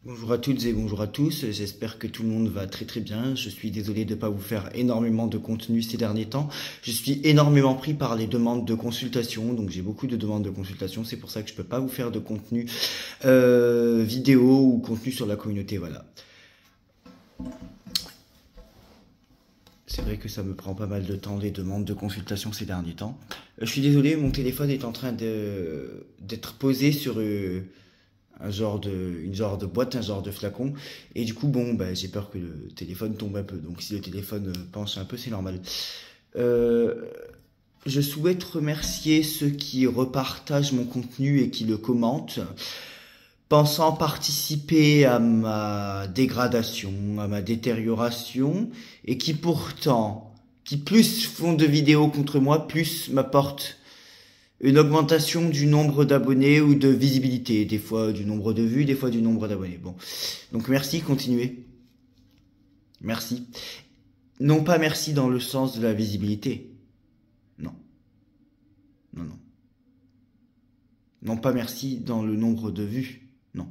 Bonjour à toutes et bonjour à tous, j'espère que tout le monde va très très bien. Je suis désolé de ne pas vous faire énormément de contenu ces derniers temps. Je suis énormément pris par les demandes de consultation, donc j'ai beaucoup de demandes de consultation, c'est pour ça que je peux pas vous faire de contenu vidéo ou contenu sur la communauté, voilà. C'est vrai que ça me prend pas mal de temps les demandes de consultation ces derniers temps. Je suis désolé, mon téléphone est en train d'être posé sur une genre de boîte, un genre de flacon. Et du coup, bon, bah, j'ai peur que le téléphone tombe un peu. Donc si le téléphone penche un peu, c'est normal. Euh, je souhaite remercier ceux qui repartagent mon contenu et qui le commentent, pensant participer à ma dégradation, à ma détérioration, et qui pourtant, qui plus font de vidéos contre moi, plus m'apportent une augmentation du nombre d'abonnés ou de visibilité, des fois du nombre de vues, des fois du nombre d'abonnés. Bon, donc merci, continuez. Merci. Non pas merci dans le sens de la visibilité. Non, non, non. Non pas merci dans le nombre de vues. Non.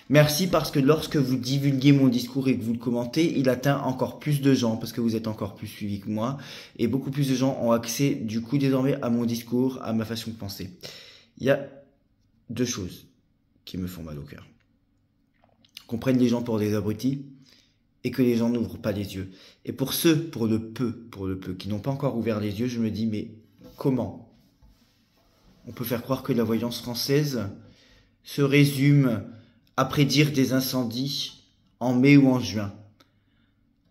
Merci parce que lorsque vous divulguez mon discours et que vous le commentez, il atteint encore plus de gens parce que vous êtes encore plus suivi que moi et beaucoup plus de gens ont accès du coup désormais à mon discours, à ma façon de penser. Il y a deux choses qui me font mal au cœur. Qu'on prenne les gens pour des abrutis et que les gens n'ouvrent pas les yeux. Et pour ceux, pour le peu, qui n'ont pas encore ouvert les yeux, je me dis mais comment on peut faire croire que la voyance française se résume à prédire des incendies en mai ou en juin,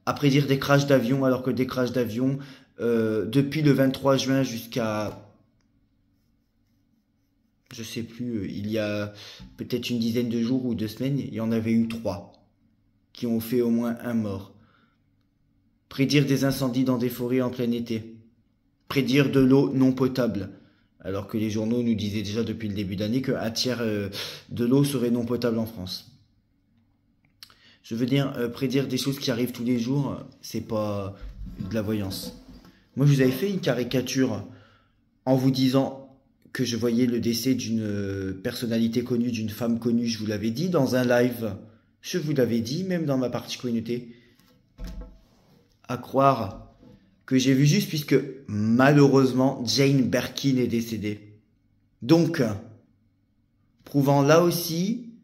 à prédire des crashs d'avions alors que des crashs d'avions depuis le 23 juin jusqu'à je sais plus, il y a peut-être une dizaine de jours ou 2 semaines, il y en avait eu 3 qui ont fait au moins un mort. Prédire des incendies dans des forêts en plein été. Prédire de l'eau non potable. Alors que les journaux nous disaient déjà depuis le début d'année qu'un tiers de l'eau serait non potable en France. Je veux dire, prédire des choses qui arrivent tous les jours, c'est pas de la voyance. Moi, je vous avais fait une caricature en vous disant que je voyais le décès d'une personnalité connue, d'une femme connue, je vous l'avais dit dans un live. Je vous l'avais dit, même dans ma partie communauté. À croire que j'ai vu juste puisque malheureusement Jane Birkin est décédée. Donc, prouvant là aussi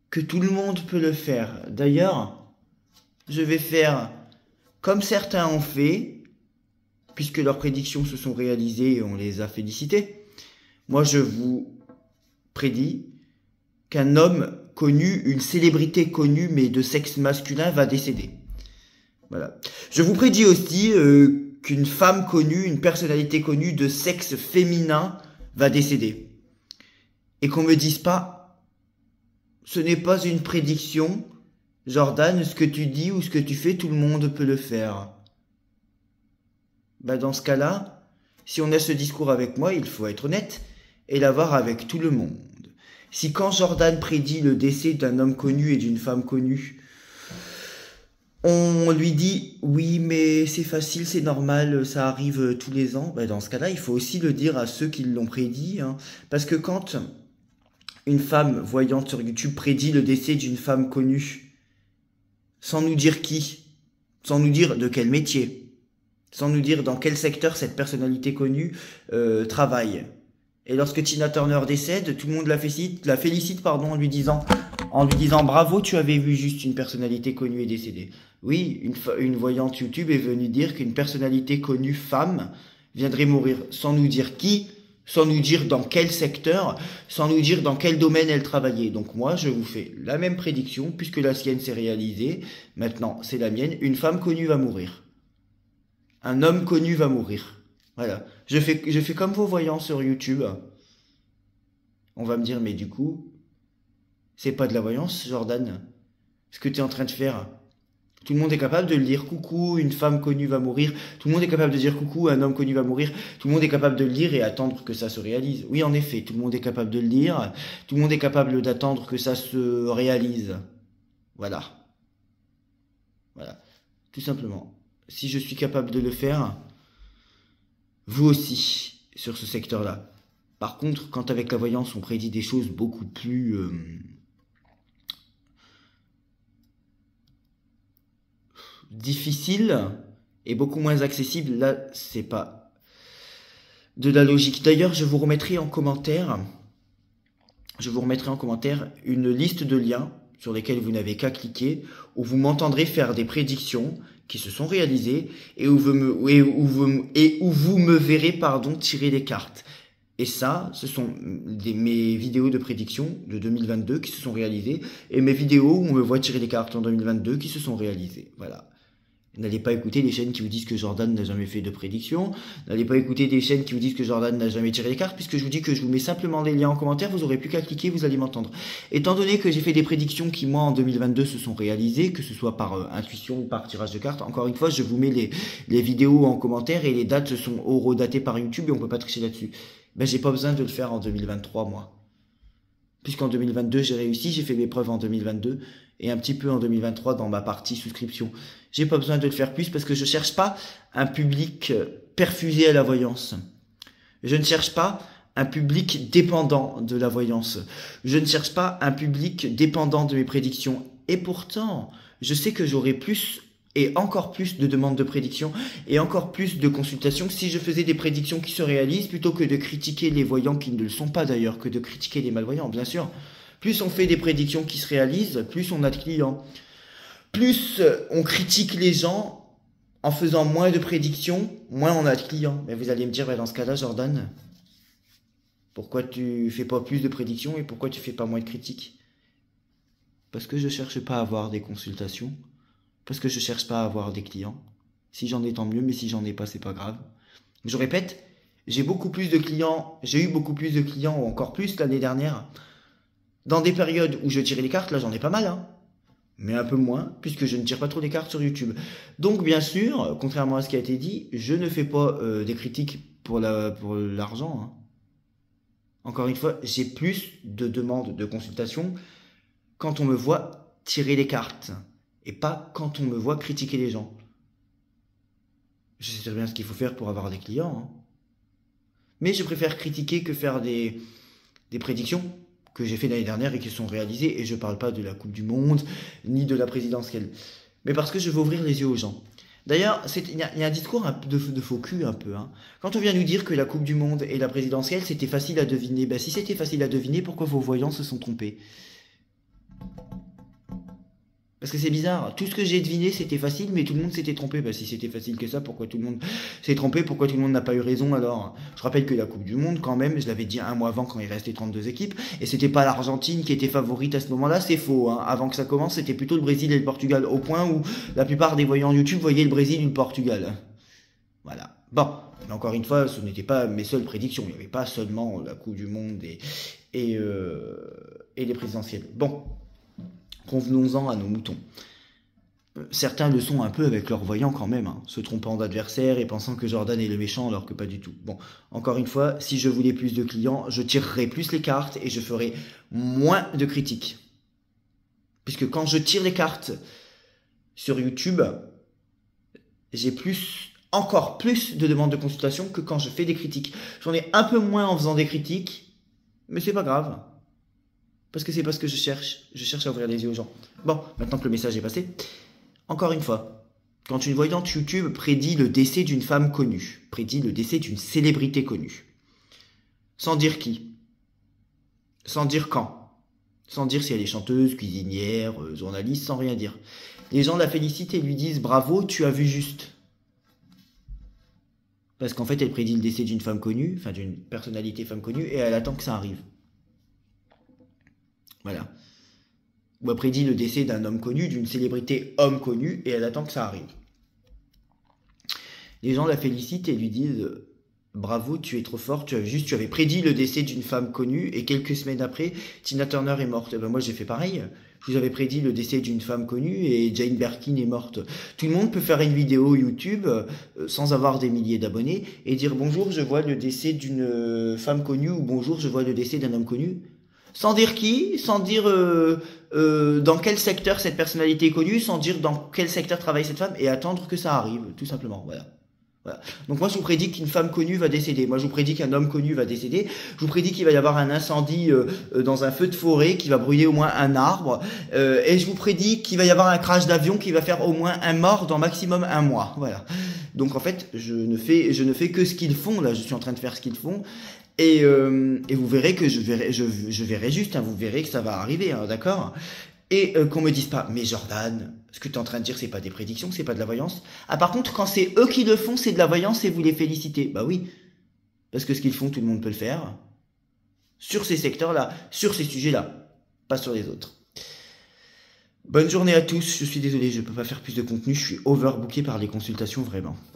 que tout le monde peut le faire. D'ailleurs, je vais faire comme certains ont fait, puisque leurs prédictions se sont réalisées et on les a félicités. Moi, je vous prédis qu'un homme connu, une célébrité connue mais de sexe masculin va décéder. Voilà. Je vous prédis aussi qu'une femme connue, une personnalité connue de sexe féminin va décéder. Et qu'on me dise pas, ce n'est pas une prédiction, Jordan, ce que tu dis ou ce que tu fais, tout le monde peut le faire. Bah dans ce cas-là, si on a ce discours avec moi, il faut être honnête et l'avoir avec tout le monde. Si quand Jordan prédit le décès d'un homme connu et d'une femme connue, on lui dit oui mais c'est facile, c'est normal, ça arrive tous les ans, bah dans ce cas-là, il faut aussi le dire à ceux qui l'ont prédit, hein. Parce que quand une femme voyante sur YouTube prédit le décès d'une femme connue, sans nous dire qui, sans nous dire de quel métier, sans nous dire dans quel secteur cette personnalité connue travaille. Et lorsque Tina Turner décède, tout le monde la félicite pardon, en lui disant bravo, tu avais vu juste une personnalité connue et décédée. Oui, une voyante YouTube est venue dire qu'une personnalité connue femme viendrait mourir sans nous dire qui, sans nous dire dans quel secteur, sans nous dire dans quel domaine elle travaillait. Donc moi, je vous fais la même prédiction, puisque la sienne s'est réalisée. Maintenant, c'est la mienne. Une femme connue va mourir. Un homme connu va mourir. Voilà. Je fais comme vos voyants sur YouTube. On va me dire, mais du coup, c'est pas de la voyance, Jordan. Ce que tu es en train de faire. Tout le monde est capable de le dire. Coucou, une femme connue va mourir. Tout le monde est capable de dire coucou, un homme connu va mourir. Tout le monde est capable de le dire et attendre que ça se réalise. Oui, en effet, tout le monde est capable de le dire. Tout le monde est capable d'attendre que ça se réalise. Voilà. Voilà. Tout simplement. Si je suis capable de le faire, vous aussi, sur ce secteur-là. Par contre, quand avec la voyance, on prédit des choses beaucoup plus difficile et beaucoup moins accessible, là, c'est pas de la logique. D'ailleurs, je vous remettrai en commentaire une liste de liens sur lesquels vous n'avez qu'à cliquer, où vous m'entendrez faire des prédictions qui se sont réalisées et où vous me verrez tirer les cartes. Et ça, ce sont mes vidéos de prédiction de 2022 qui se sont réalisées et mes vidéos où on me voit tirer les cartes en 2022 qui se sont réalisées. Voilà. N'allez pas écouter les chaînes qui vous disent que Jordan n'a jamais fait de prédiction. N'allez pas écouter des chaînes qui vous disent que Jordan n'a jamais tiré les cartes, puisque je vous dis que je vous mets simplement les liens en commentaire, vous aurez plus qu'à cliquer, vous allez m'entendre. Étant donné que j'ai fait des prédictions qui, moi, en 2022, se sont réalisées, que ce soit par intuition ou par tirage de cartes, encore une fois, je vous mets les vidéos en commentaire et les dates sont horodatées par YouTube et on peut pas tricher là-dessus. Ben, j'ai pas besoin de le faire en 2023, moi. Puisqu'en 2022, j'ai réussi, j'ai fait mes preuves en 2022 et un petit peu en 2023 dans ma partie souscription. J'ai pas besoin de le faire plus parce que je cherche pas un public perfusé à la voyance. Je ne cherche pas un public dépendant de la voyance. Je ne cherche pas un public dépendant de mes prédictions. Et pourtant, je sais que j'aurai plus et encore plus de demandes de prédictions et encore plus de consultations si je faisais des prédictions qui se réalisent plutôt que de critiquer les voyants qui ne le sont pas d'ailleurs, que de critiquer les malvoyants, bien sûr. Plus on fait des prédictions qui se réalisent, plus on a de clients. Plus on critique les gens en faisant moins de prédictions, moins on a de clients. Mais vous allez me dire, bah dans ce cas-là, Jordan, pourquoi tu fais pas plus de prédictions et pourquoi tu fais pas moins de critiques? Parce que je cherche pas à avoir des consultations, parce que je cherche pas à avoir des clients. Si j'en ai, tant mieux, mais si j'en ai pas, c'est pas grave. Je répète, j'ai beaucoup plus de clients, j'ai eu beaucoup plus de clients, ou encore plus l'année dernière, dans des périodes où je tirais les cartes, là j'en ai pas mal, hein. Mais un peu moins, puisque je ne tire pas trop les cartes sur YouTube. Donc bien sûr, contrairement à ce qui a été dit, je ne fais pas des critiques pour l'argent. Hein. Encore une fois, j'ai plus de demandes de consultation quand on me voit tirer les cartes, et pas quand on me voit critiquer les gens. Je sais très bien ce qu'il faut faire pour avoir des clients. Hein. Mais je préfère critiquer que faire des prédictions que j'ai fait l'année dernière et qui sont réalisées, et je parle pas de la Coupe du Monde, ni de la présidentielle, mais parce que je veux ouvrir les yeux aux gens. D'ailleurs, il y a un discours de faux cul un peu. Hein. Quand on vient nous dire que la Coupe du Monde et la présidentielle, c'était facile à deviner, ben si c'était facile à deviner, pourquoi vos voyants se sont trompés? Parce que c'est bizarre, tout ce que j'ai deviné c'était facile, mais tout le monde s'était trompé. Bah si c'était facile que ça, pourquoi tout le monde s'est trompé? Pourquoi tout le monde n'a pas eu raison alors? Je rappelle que la Coupe du Monde, quand même, je l'avais dit un mois avant quand il restait 32 équipes, et c'était pas l'Argentine qui était favorite à ce moment-là, c'est faux. Hein. Avant que ça commence, c'était plutôt le Brésil et le Portugal, au point où la plupart des voyants YouTube voyaient le Brésil et le Portugal. Voilà. Bon, mais encore une fois, ce n'était pas mes seules prédictions, il n'y avait pas seulement la Coupe du Monde et les présidentielles. Bon. Convenons-en à nos moutons. Certains le sont un peu avec leurs voyants quand même, hein, se trompant d'adversaire et pensant que Jordan est le méchant alors que pas du tout. Bon, encore une fois, si je voulais plus de clients, je tirerais plus les cartes et je ferais moins de critiques. Puisque quand je tire les cartes sur YouTube, j'ai encore plus de demandes de consultation que quand je fais des critiques. J'en ai un peu moins en faisant des critiques, mais c'est pas grave. Parce que c'est pas ce que je cherche. Je cherche à ouvrir les yeux aux gens. Bon, maintenant que le message est passé, encore une fois, quand une voyante YouTube prédit le décès d'une femme connue, prédit le décès d'une célébrité connue, sans dire qui, sans dire quand, sans dire si elle est chanteuse, cuisinière, journaliste, sans rien dire. Les gens la félicitent et lui disent « Bravo, tu as vu juste ». Parce qu'en fait, elle prédit le décès d'une femme connue, enfin d'une personnalité femme connue, et elle attend que ça arrive. Voilà. Ou elle prédit le décès d'un homme connu, d'une célébrité homme connu, et elle attend que ça arrive. Les gens la félicitent et lui disent « Bravo, tu es trop fort, tu avais prédit le décès d'une femme connue, et quelques semaines après, Tina Turner est morte. » Et ben moi j'ai fait pareil. Je vous avais prédit le décès d'une femme connue, et Jane Birkin est morte. Tout le monde peut faire une vidéo YouTube, sans avoir des milliers d'abonnés, et dire « Bonjour, je vois le décès d'une femme connue » ou « Bonjour, je vois le décès d'un homme connu ». Sans dire qui, sans dire dans quel secteur cette personnalité est connue, sans dire dans quel secteur travaille cette femme, et attendre que ça arrive, tout simplement, voilà. Voilà. Donc moi je vous prédis qu'une femme connue va décéder, moi je vous prédis qu'un homme connu va décéder, je vous prédis qu'il va y avoir un incendie dans un feu de forêt qui va brûler au moins un arbre, et je vous prédis qu'il va y avoir un crash d'avion qui va faire au moins un mort dans maximum un mois. Voilà. Donc en fait je ne fais que ce qu'ils font là, je suis en train de faire ce qu'ils font. Et vous verrez que je verrai juste, hein, vous verrez que ça va arriver, hein, d'accord? Et qu'on me dise pas, mais Jordan, ce que tu es en train de dire, c'est pas des prédictions, c'est pas de la voyance. Ah, par contre, quand c'est eux qui le font, c'est de la voyance et vous les félicitez. Bah oui, parce que ce qu'ils font, tout le monde peut le faire. Sur ces secteurs-là, sur ces sujets-là, pas sur les autres. Bonne journée à tous, je suis désolé, je peux pas faire plus de contenu, je suis overbooké par les consultations, vraiment.